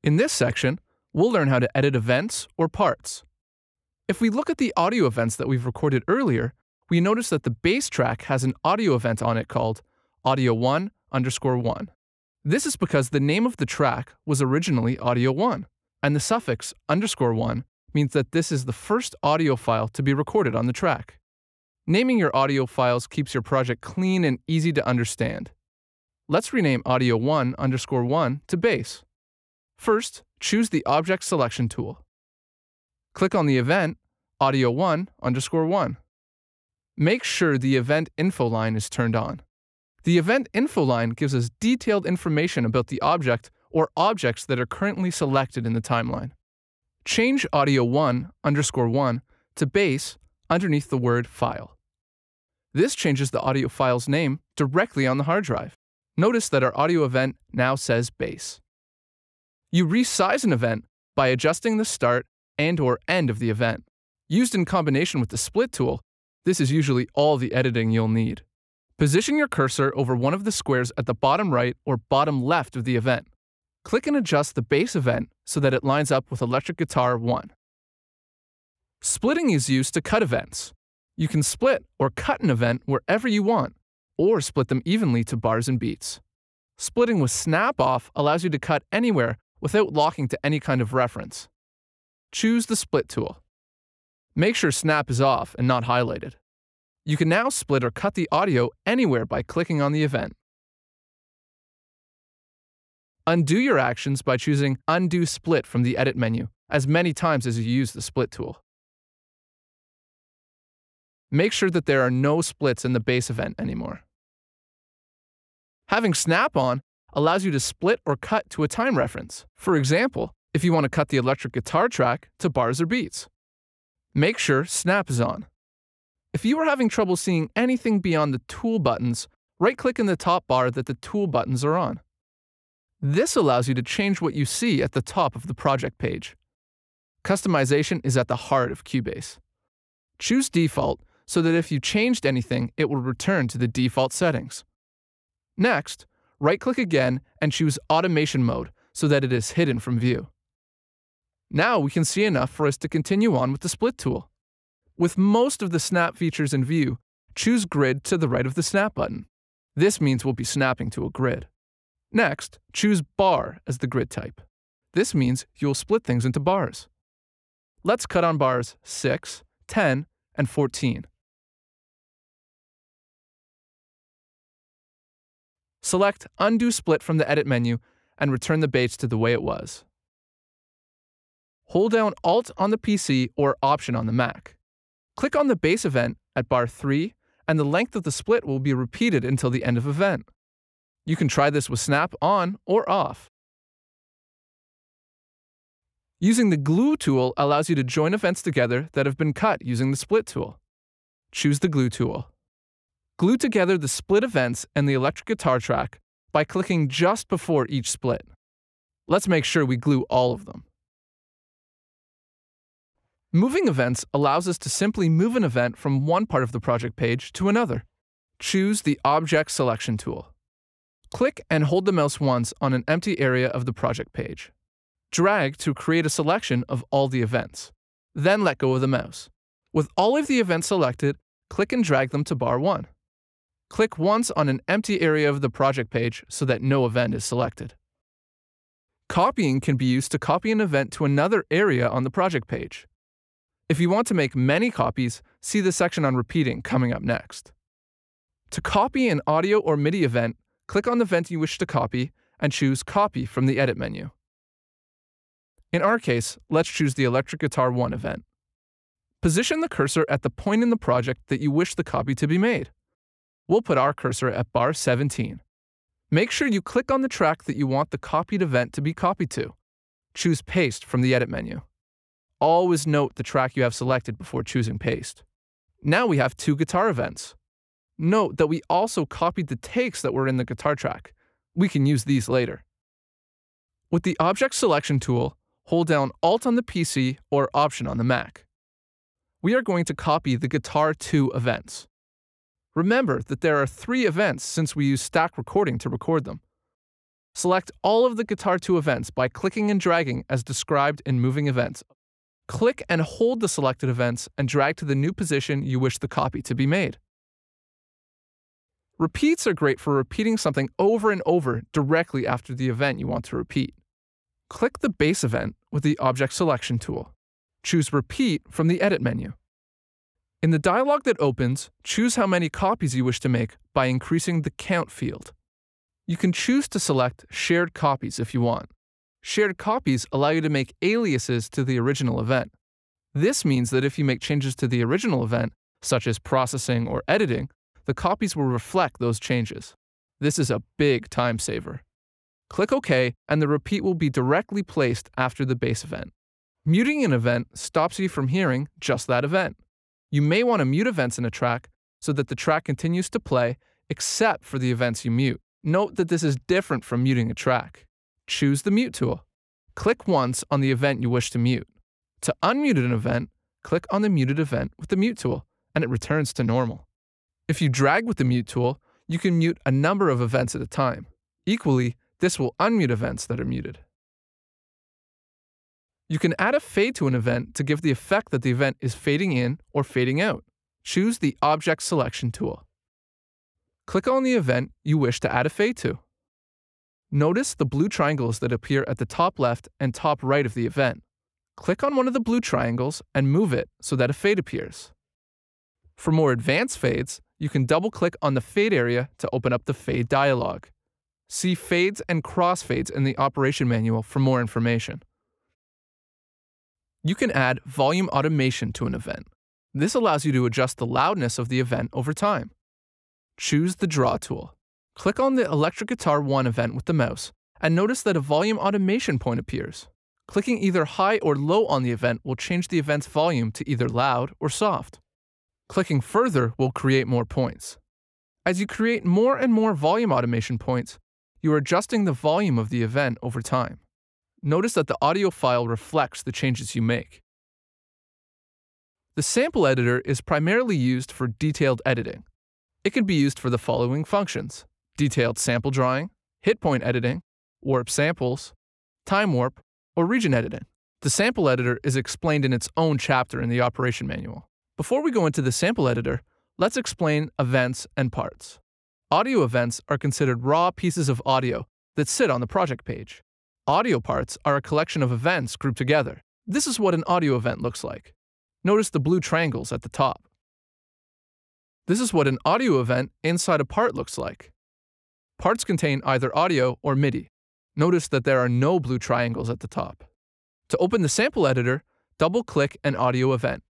In this section, we'll learn how to edit events or parts. If we look at the audio events that we've recorded earlier, we notice that the bass track has an audio event on it called audio1_1. This is because the name of the track was originally audio1, and the suffix _1 means that this is the first audio file to be recorded on the track. Naming your audio files keeps your project clean and easy to understand. Let's rename audio1_1 to bass. First, choose the Object Selection tool. Click on the event audio1_1. Make sure the event info line is turned on. The event info line gives us detailed information about the object or objects that are currently selected in the timeline. Change audio1_1 to bass underneath the word file. This changes the audio file's name directly on the hard drive. Notice that our audio event now says bass. You resize an event by adjusting the start and/or end of the event. Used in combination with the split tool, this is usually all the editing you'll need. Position your cursor over one of the squares at the bottom right or bottom left of the event. Click and adjust the bass event so that it lines up with Electric Guitar 1. Splitting is used to cut events. You can split or cut an event wherever you want, or split them evenly to bars and beats. Splitting with snap off allows you to cut anywhere without locking to any kind of reference. Choose the split tool. Make sure snap is off and not highlighted. You can now split or cut the audio anywhere by clicking on the event. Undo your actions by choosing Undo Split from the Edit menu as many times as you use the split tool. Make sure that there are no splits in the bass event anymore. Having snap on allows you to split or cut to a time reference. For example, if you want to cut the electric guitar track to bars or beats. Make sure snap is on. If you are having trouble seeing anything beyond the tool buttons, right-click in the top bar that the tool buttons are on. This allows you to change what you see at the top of the project page. Customization is at the heart of Cubase. Choose Default so that if you changed anything, it will return to the default settings. Next, right-click again and choose Automation Mode so that it is hidden from view. Now we can see enough for us to continue on with the split tool. With most of the snap features in view, choose Grid to the right of the snap button. This means we'll be snapping to a grid. Next, choose Bar as the grid type. This means you'll split things into bars. Let's cut on bars 6, 10, and 14. Select Undo Split from the Edit menu and return the bass to the way it was. Hold down Alt on the PC or Option on the Mac. Click on the bass event at bar 3, and the length of the split will be repeated until the end of event. You can try this with snap on or off. Using the Glue tool allows you to join events together that have been cut using the split tool. Choose the Glue tool. Glue together the split events and the electric guitar track by clicking just before each split. Let's make sure we glue all of them. Moving events allows us to simply move an event from one part of the project page to another. Choose the Object Selection tool. Click and hold the mouse once on an empty area of the project page. Drag to create a selection of all the events. Then let go of the mouse. With all of the events selected, click and drag them to bar 1. Click once on an empty area of the project page so that no event is selected. Copying can be used to copy an event to another area on the project page. If you want to make many copies, see the section on repeating coming up next. To copy an audio or MIDI event, click on the event you wish to copy and choose Copy from the Edit menu. In our case, let's choose the Electric Guitar 1 event. Position the cursor at the point in the project that you wish the copy to be made. We'll put our cursor at bar 17. Make sure you click on the track that you want the copied event to be copied to. Choose Paste from the Edit menu. Always note the track you have selected before choosing Paste. Now we have 2 guitar events. Note that we also copied the takes that were in the guitar track. We can use these later. With the Object Selection tool, hold down Alt on the PC or Option on the Mac. We are going to copy the Guitar 2 events. Remember that there are 3 events since we use stack recording to record them. Select all of the Guitar 2 events by clicking and dragging as described in Moving Events. Click and hold the selected events and drag to the new position you wish the copy to be made. Repeats are great for repeating something over and over directly after the event you want to repeat. Click the bass event with the Object Selection tool. Choose Repeat from the Edit menu. In the dialog that opens, choose how many copies you wish to make by increasing the Count field. You can choose to select Shared Copies if you want. Shared copies allow you to make aliases to the original event. This means that if you make changes to the original event, such as processing or editing, the copies will reflect those changes. This is a big time saver. Click OK, and the repeat will be directly placed after the bass event. Muting an event stops you from hearing just that event. You may want to mute events in a track so that the track continues to play except for the events you mute. Note that this is different from muting a track. Choose the Mute tool. Click once on the event you wish to mute. To unmute an event, click on the muted event with the Mute tool, and it returns to normal. If you drag with the Mute tool, you can mute a number of events at a time. Equally, this will unmute events that are muted. You can add a fade to an event to give the effect that the event is fading in or fading out. Choose the Object Selection tool. Click on the event you wish to add a fade to. Notice the blue triangles that appear at the top left and top right of the event. Click on one of the blue triangles and move it so that a fade appears. For more advanced fades, you can double-click on the fade area to open up the fade dialog. See fades and crossfades in the operation manual for more information. You can add volume automation to an event. This allows you to adjust the loudness of the event over time. Choose the Draw tool. Click on the Electric Guitar 1 event with the mouse, and notice that a volume automation point appears. Clicking either high or low on the event will change the event's volume to either loud or soft. Clicking further will create more points. As you create more and more volume automation points, you are adjusting the volume of the event over time. Notice that the audio file reflects the changes you make. The sample editor is primarily used for detailed editing. It can be used for the following functions: detailed sample drawing, hit point editing, warp samples, time warp, or region editing. The sample editor is explained in its own chapter in the operation manual. Before we go into the sample editor, let's explain events and parts. Audio events are considered raw pieces of audio that sit on the project page. Audio parts are a collection of events grouped together. This is what an audio event looks like. Notice the blue triangles at the top. This is what an audio event inside a part looks like. Parts contain either audio or MIDI. Notice that there are no blue triangles at the top. To open the sample editor, double-click an audio event.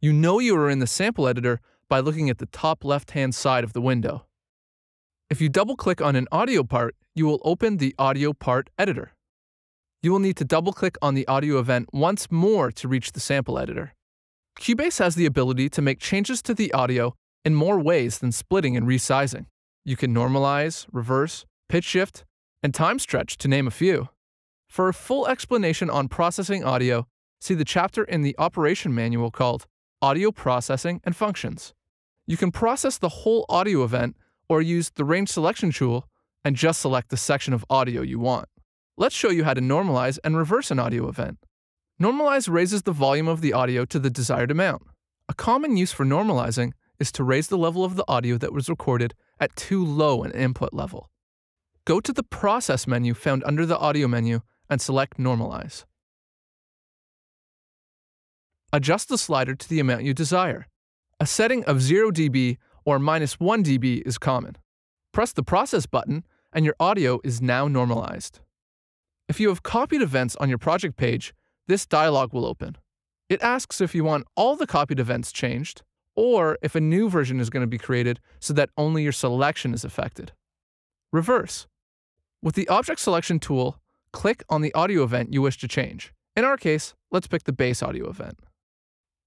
You know you are in the sample editor by looking at the top left-hand side of the window. If you double-click on an audio part, you will open the audio part editor. You will need to double-click on the audio event once more to reach the sample editor. Cubase has the ability to make changes to the audio in more ways than splitting and resizing. You can normalize, reverse, pitch shift, and time stretch, to name a few. For a full explanation on processing audio, see the chapter in the operation manual called Audio Processing and Functions. You can process the whole audio event or use the range selection tool and just select the section of audio you want. Let's show you how to normalize and reverse an audio event. Normalize raises the volume of the audio to the desired amount. A common use for normalizing is to raise the level of the audio that was recorded at too low an input level. Go to the Process menu found under the Audio menu and select Normalize. Adjust the slider to the amount you desire. A setting of 0 dB or -1 dB is common. Press the Process button and your audio is now normalized. If you have copied events on your project page, this dialog will open. It asks if you want all the copied events changed, or if a new version is going to be created so that only your selection is affected. Reverse. With the Object Selection tool, click on the audio event you wish to change. In our case, let's pick the bass audio event.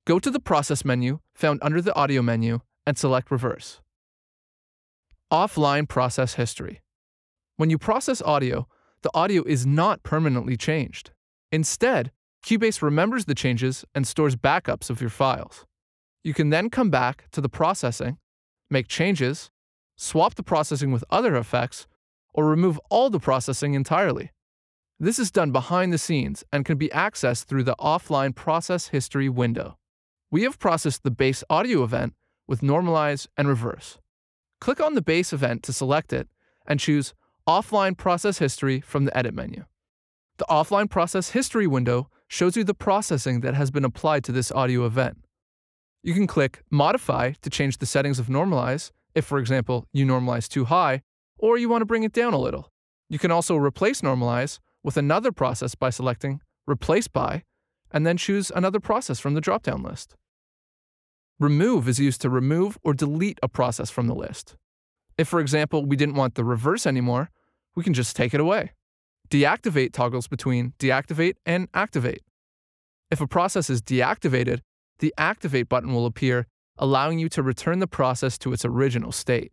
Go to the Process menu found under the Audio menu and select Reverse. Offline Process History. When you process audio, the audio is not permanently changed. Instead, Cubase remembers the changes and stores backups of your files. You can then come back to the processing, make changes, swap the processing with other effects, or remove all the processing entirely. This is done behind the scenes and can be accessed through the Offline Process History window. We have processed the base audio event with Normalize and Reverse. Click on the base event to select it and choose Offline Process History from the Edit menu. The Offline Process History window shows you the processing that has been applied to this audio event. You can click Modify to change the settings of Normalize if, for example, you normalize too high or you want to bring it down a little. You can also replace Normalize with another process by selecting Replace By and then choose another process from the drop-down list. Remove is used to remove or delete a process from the list. If, for example, we didn't want the reverse anymore, we can just take it away. Deactivate toggles between deactivate and activate. If a process is deactivated, the Activate button will appear, allowing you to return the process to its original state.